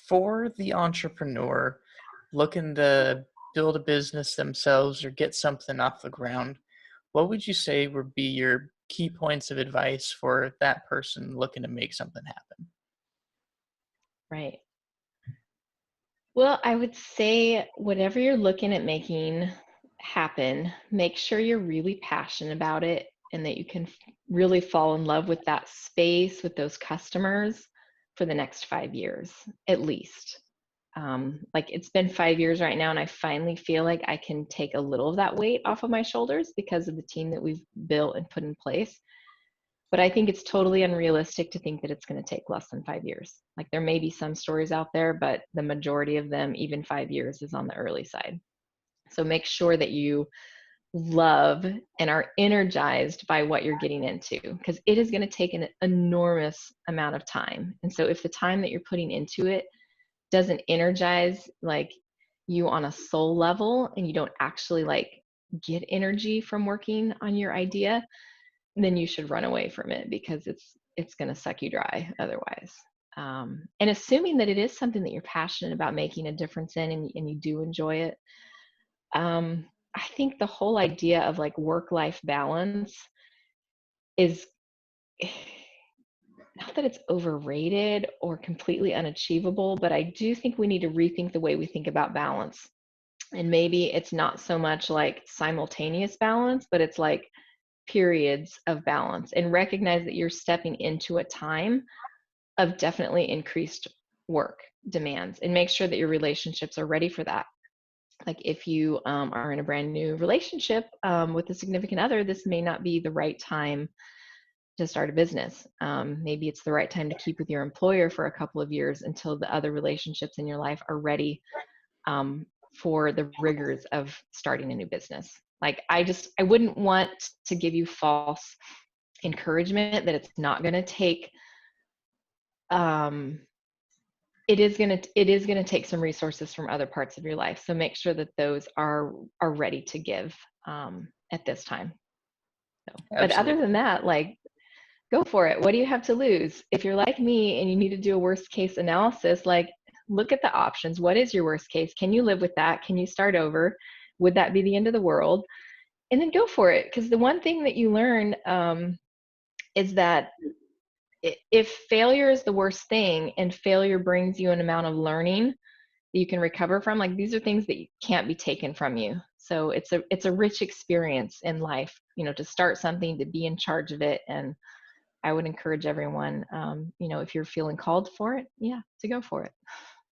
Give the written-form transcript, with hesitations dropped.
for the entrepreneur looking to build a business themselves or get something off the ground, what would you say would be your key points of advice for that person looking to make something happen? Right. Well, I would say whatever you're looking at making happen, make sure you're really passionate about it and that you can really fall in love with that space, with those customers for the next 5 years, at least. Like it's been 5 years right now, and I finally feel like I can take a little of that weight off of my shoulders because of the team that we've built and put in place. But I think it's totally unrealistic to think that it's going to take less than 5 years. Like there may be some stories out there, but the majority of them, even 5 years, is on the early side. So make sure that you love and are energized by what you're getting into, because it is going to take an enormous amount of time. And so if the time that you're putting into it doesn't energize like you on a soul level, and you don't actually like get energy from working on your idea, then you should run away from it, because it's going to suck you dry otherwise. And assuming that it is something that you're passionate about making a difference in, and you do enjoy it, I think the whole idea of like work-life balance is not that it's overrated or completely unachievable, but I do think we need to rethink the way we think about balance. And maybe it's not so much like simultaneous balance, but it's like periods of balance, and recognize that you're stepping into a time of definitely increased work demands, and make sure that your relationships are ready for that. Like if you are in a brand new relationship with a significant other, this may not be the right time to start a business. Maybe it's the right time to keep with your employer for a couple of years until the other relationships in your life are ready for the rigors of starting a new business. Like I wouldn't want to give you false encouragement that it's not going to take it is going to take some resources from other parts of your life. So make sure that those are ready to give at this time. So, but other Absolutely. than that, like go for it. What do you have to lose? If you're like me and you need to do a worst case analysis, like look at the options. What is your worst case? Can you live with that? Can you start over? Would that be the end of the world? And then go for it. Because the one thing that you learn is that if failure is the worst thing, and failure brings you an amount of learning that you can recover from, like these are things that can't be taken from you. So it's a rich experience in life, to start something, to be in charge of it. And I would encourage everyone, if you're feeling called for it, to go for it.